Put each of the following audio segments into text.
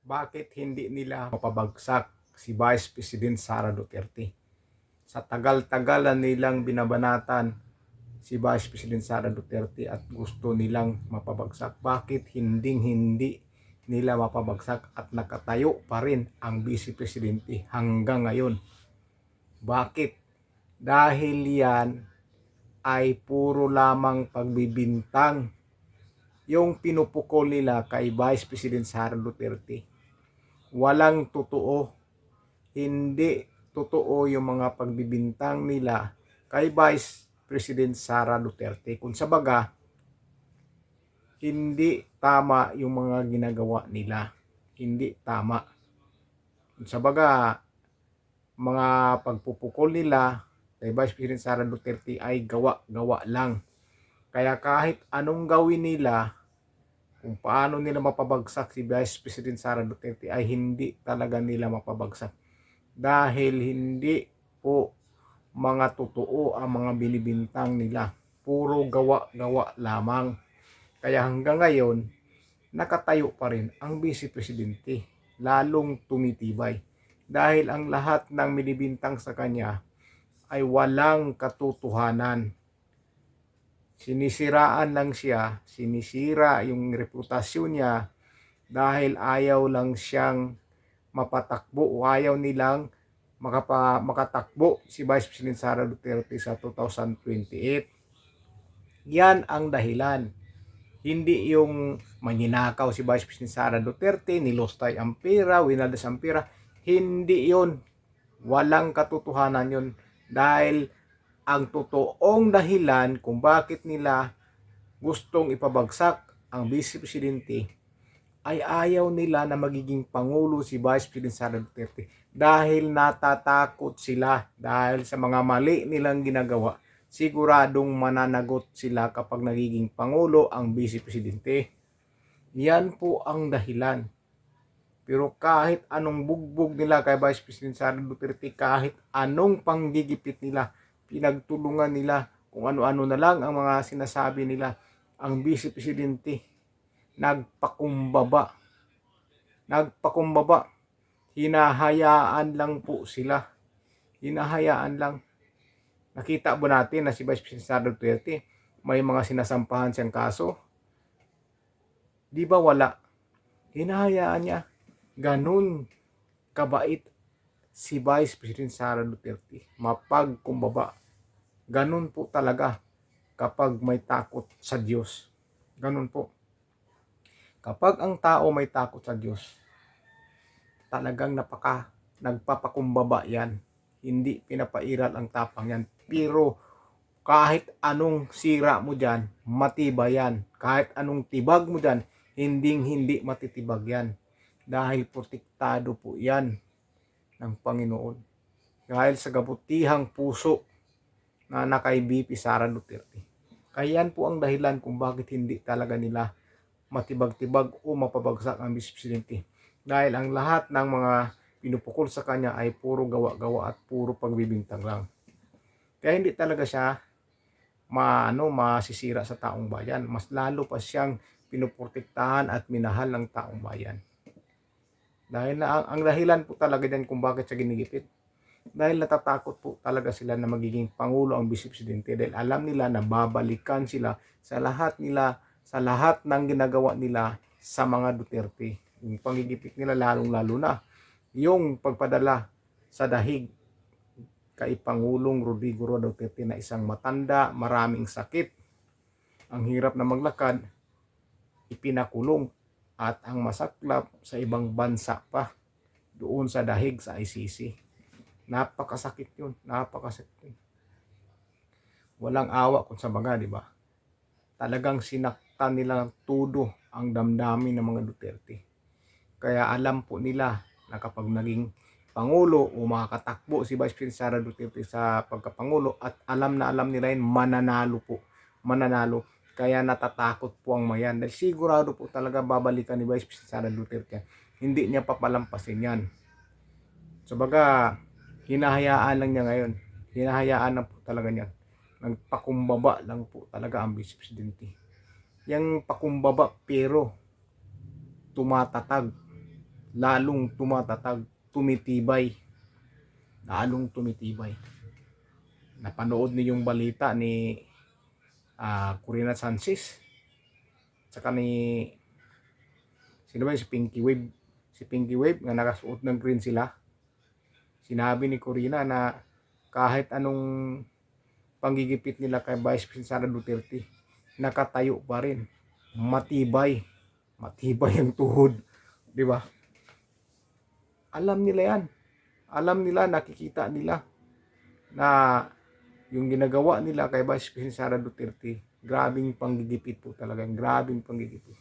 Bakit hindi nila mapabagsak si Vice President Sara Duterte? Sa tagal-tagal na nilang binabanatan si Vice President Sara Duterte at gusto nilang mapabagsak, bakit hindi nila mapabagsak at nakatayo pa rin ang Vice Presidente hanggang ngayon? Bakit? Dahil yan ay puro lamang pagbibintang yung pinupukol nila kay Vice President Sara Duterte. Walang totoo, hindi totoo yung mga pagbibintang nila kay Vice President Sara Duterte. Kung sa baga, hindi tama yung mga ginagawa nila. Hindi tama. Kung sa baga, mga pagpupukol nila kay Vice President Sara Duterte ay gawa-gawa lang. Kaya kahit anong gawin nila, kung paano nila mapabagsak si Vice President Sara Duterte ay hindi talaga nila mapabagsak. Dahil hindi po mga totoo ang mga binibintang nila. Puro gawa-gawa lamang. Kaya hanggang ngayon, nakatayo pa rin ang Vice Presidente. Lalong tumitibay. Dahil ang lahat ng binibintang sa kanya ay walang katotohanan. Sinisiraan lang siya, sinisira yung reputasyon niya dahil ayaw lang siyang mapatakbo o ayaw nilang makatakbo si Vice President Sara Duterte sa 2028. Yan ang dahilan. Hindi yung maninakaw si Vice President Sara Duterte, nilostay ang pera, winaldas ang pera. Hindi yun. Walang katotohanan yun. Dahil ang totoong dahilan kung bakit nila gustong ipabagsak ang Vice Presidente ay ayaw nila na magiging Pangulo si Vice President Sara Duterte dahil natatakot sila dahil sa mga mali nilang ginagawa. Siguradong mananagot sila kapag nagiging Pangulo ang Vice Presidente. Yan po ang dahilan. Pero kahit anong bugbog nila kay Vice President Sara Duterte, kahit anong panggigipit nila, pinagtulungan nila, kung ano-ano na lang ang mga sinasabi nila, ang Vice Presidente nagpakumbaba. Hinahayaan lang po sila. Hinahayaan lang. Nakita ba natin na si Vice President Sara Duterte may mga sinasampahan siyang kaso? Di ba wala? Hinahayaan niya. Ganun kabait si Vice President Sara Duterte. Mapagkumbaba. Ganun po talaga kapag may takot sa Diyos. Ganun po. Kapag ang tao may takot sa Diyos, talagang nagpapakumbaba yan. Hindi pinapairal ang tapang yan. Pero kahit anong sira mo dyan, matibay yan. Kahit anong tibag mo dyan, hindi matitibag yan. Dahil protektado po yan ng Panginoon. Dahil sa kabutihang puso na kay BP Sara Duterte. Kaya yan po ang dahilan kung bakit hindi talaga nila matibag-tibag o mapabagsak ang Vice Presidente. Dahil ang lahat ng mga pinupukol sa kanya ay puro gawa-gawa at puro pagbibintang lang. Kaya hindi talaga siya masisira sa taong bayan. Mas lalo pa siyang pinuprotektahan at minahal ng taong bayan. Dahil ang dahilan po talaga diyan kung bakit siya ginigipit. Dahil natatakot po talaga sila na magiging Pangulo ang Vice Presidente dahil alam nila na babalikan sila sa lahat ng ginagawa nila sa mga Duterte. Yung pangigipit nila lalong-lalo na yung pagpadala sa dahig kay Pangulong Rodrigo Duterte na isang matanda, maraming sakit, ang hirap na maglakad, ipinakulong at ang masaklap sa ibang bansa pa doon sa dahig sa ICC. Napakasakit yun, napakasakit yun. Walang awa kung sa baga, di ba? Talagang sinaktan nila tudo ang damdamin ng mga Duterte. Kaya alam po nila na kapag naging Pangulo o makakatakbo si Vice President Sara Duterte sa pagkapangulo at alam nila yun, mananalo po. Mananalo. Kaya natatakot po ang mayan. Dahil sigurado po talaga babalikan ni Vice President Sara Duterte. Hindi niya papalampasin yan. So baga, hinahayaan lang niya ngayon. Hinahayaan lang po talaga niya. Nagpakumbaba lang po talaga ang Vice Presidente. Yang pakumbaba pero tumatatag. lalong tumatatag, tumitibay, lalong tumitibay. Napanood niyo yung balita ni Corina Sanchez saka ni sino ba si Pinky Wave, nga nakasuot ng green sila. Sinabi ni Corina na kahit anong panggigipit nila kay Vice President Sara Duterte, nakatayo pa rin, matibay ang tuhod, di ba? Alam nila yan, alam nila, nakikita nila na yung ginagawa nila kay Vice President Sara Duterte, grabing panggigipit po talaga, grabing panggigipit.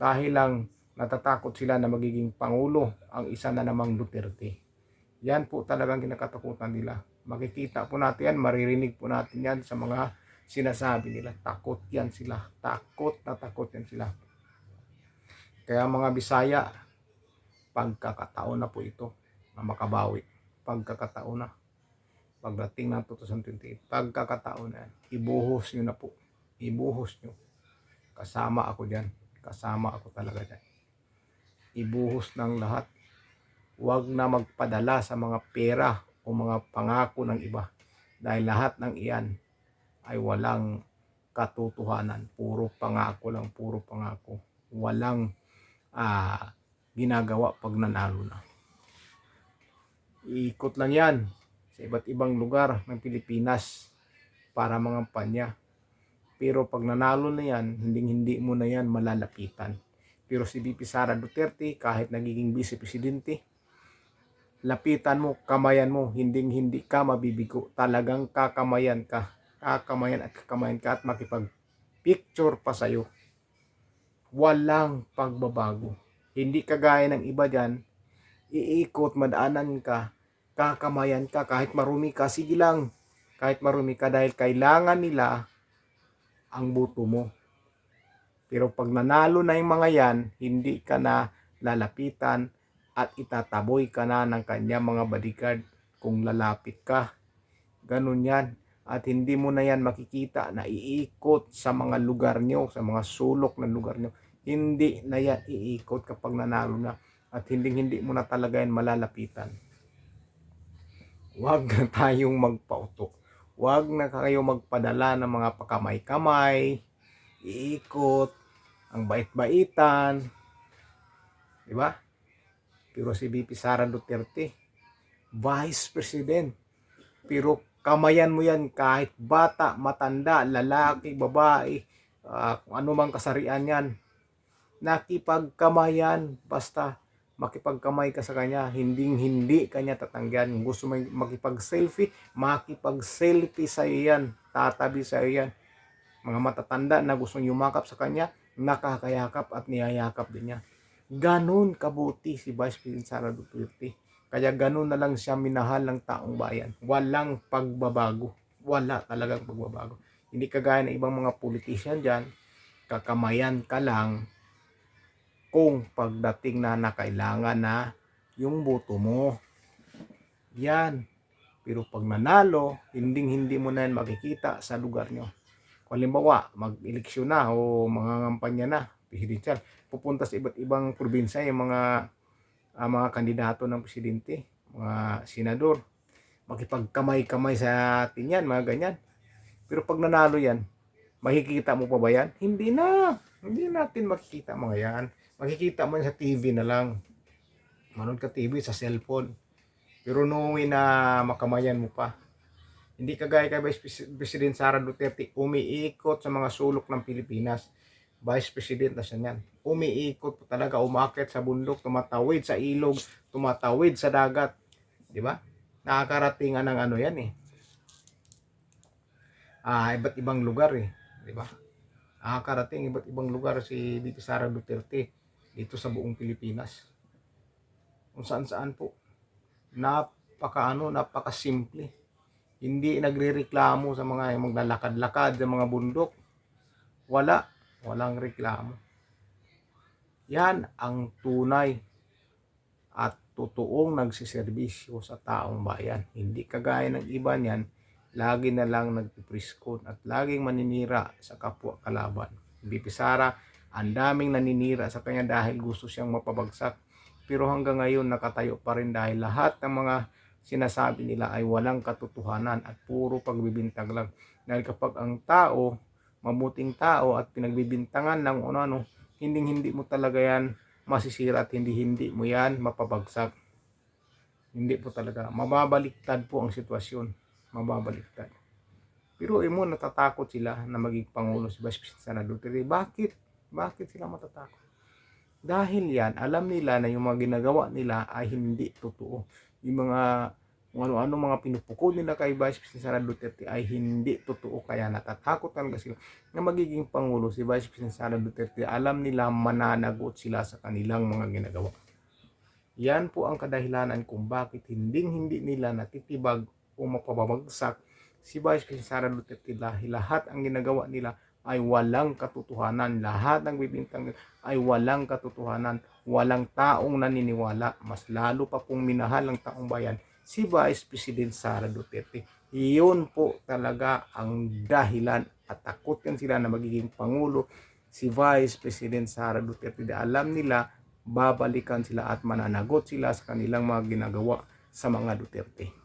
Dahil lang natatakot sila na magiging pangulo ang isa na namang Duterte. Yan po talagang kinakatakutan nila. Makikita po natin yan, maririnig po natin yan sa mga sinasabi nila. Takot yan sila, takot na takot yan sila. Kaya mga Bisaya, pagkakataon na po ito na makabawi. Pagkakataon na. Pagdating ng 2028, pagkakataon na yan. Ibuhos nyo na po. Ibuhos nyo. Kasama ako dyan. Kasama ako talaga dyan. Ibuhos ng lahat. Huwag na magpadala sa mga pera o mga pangako ng iba. Dahil lahat ng iyan ay walang katotohanan. Puro pangako lang, puro pangako. Walang ginagawa pag nanalo na. Iikot lang yan sa iba't ibang lugar ng Pilipinas para mangampanya. Pero pag nanalo na yan, hindi mo na yan malalapitan. Pero si VP Sara Duterte, kahit nagiging vice presidente, lapitan mo, kamayan mo, hindi ka mabibigo. Talagang kakamayan ka. Kakamayan at makipag-picture pa sa'yo. Walang pagbabago. Hindi kagaya ng iba dyan, iikot, madaanan ka, kakamayan ka, kahit marumi ka, sige lang, kahit marumi ka, dahil kailangan nila ang boto mo. Pero pag nanalo na yung mga yan, hindi ka na lalapitan at itataboy ka na ng kanya mga bodyguard kung lalapit ka. Ganun yan. At hindi mo na yan makikita na iikot sa mga lugar nyo, sa mga sulok ng lugar nyo. Hindi na yan iikot kapag nanalo na. At hindi mo na talaga yan malalapitan. Huwag na tayong magpauto. Huwag na kayo magpadala ng mga pakamay-kamay, iikot, ang bait-baitan. Diba? Pero si VP Sara Duterte, Vice President. Pero kamayan mo yan kahit bata, matanda, lalaki, babae, kung ano mang kasarian yan. Nakipagkamayan, basta makipagkamay ka sa kanya, hindi kanya tatanggihan. Gusto mo makipag-selfie, makipag-selfie sa iyan, tatabi sa iyan. Mga matatanda na gustong yumakap sa kanya, nakakayakap at niyayakap din niya. Ganun kabuti si Vice President Sara Duterte. Kaya ganun na lang siya minahal ng taong bayan. Walang pagbabago. Wala talagang pagbabago. Hindi kagaya ng ibang mga politician dyan, kakamayan ka lang kung pagdating na kailangan na yung boto mo. Yan. Pero pag nanalo, hindi mo na yan makikita sa lugar nyo. Kung halimbawa, mag-eleksyon na o mangangampanya na, presidential, pupunta sa iba't ibang probinsya yung mga kandidato ng presidente, mga senador, makipagkamay-kamay sa atin yan, mga ganyan. Pero pag nanalo yan, makikita mo pa ba yan? Hindi natin makikita mga yan. Makikita mo sa TV na lang. Manood ka TV sa cellphone. Pero no way na makamayan mo pa. Hindi kagaya kay Vice President Sara Duterte, umiikot sa mga sulok ng Pilipinas. Vice President na siya niyan. Umiikot po talaga, umakyat sa bundok, tumatawid sa ilog, tumatawid sa dagat. Di ba? Nakakarating ng ano yan eh. Iba't ibang lugar eh. Di ba? Nakakarating iba't ibang lugar si VP Sara Duterte dito sa buong Pilipinas. Kung saan po. Napakasimple. Hindi nagrereklamo sa mga maglalakad-lakad sa mga bundok. Walang reklamo. Yan ang tunay at totoong nagsiservisyo sa taong bayan. Hindi kagaya ng iba niyan, lagi na lang nagpipriskon at laging maninira sa kapwa kalaban. VP Sara, ang daming naninira sa kanya dahil gusto siyang mapabagsak. pero hanggang ngayon nakatayo pa rin dahil lahat ng mga sinasabi nila ay walang katotohanan at puro pagbibintang lang. Dahil kapag ang tao, mabuting tao at pinagbibintangan ng ano, hindi mo talaga yan masisira at hindi mo yan mapabagsak. Hindi po talaga. Mababaliktad po ang sitwasyon. Mababaliktad. Pero mo natatakot sila na maging Pangulo si Vice President Sara Duterte. Bakit? Bakit sila matatakot? Dahil yan, alam nila na yung mga ginagawa nila ay hindi totoo. Yung mga ano-ano mga pinupukol nila kay Vice President Sara Duterte ay hindi totoo. Kaya natatakot talaga sila na magiging Pangulo si Vice President Sara Duterte. Alam nila mananagot sila sa kanilang mga ginagawa. Yan po ang kadahilanan kung bakit hindi nila natitibag o mapababagsak si Vice President Sara Duterte dahil lahat ang ginagawa nila ay walang katotohanan. Lahat ng bibintang ay walang katotohanan. Walang taong naniniwala. Mas lalo pa pong minahal ng taong bayan si Vice President Sara Duterte. Iyon po talaga ang dahilan at takot yan sila na magiging Pangulo si Vice President Sara Duterte. Alam nila babalikan sila at mananagot sila sa kanilang mga ginagawa sa mga Duterte.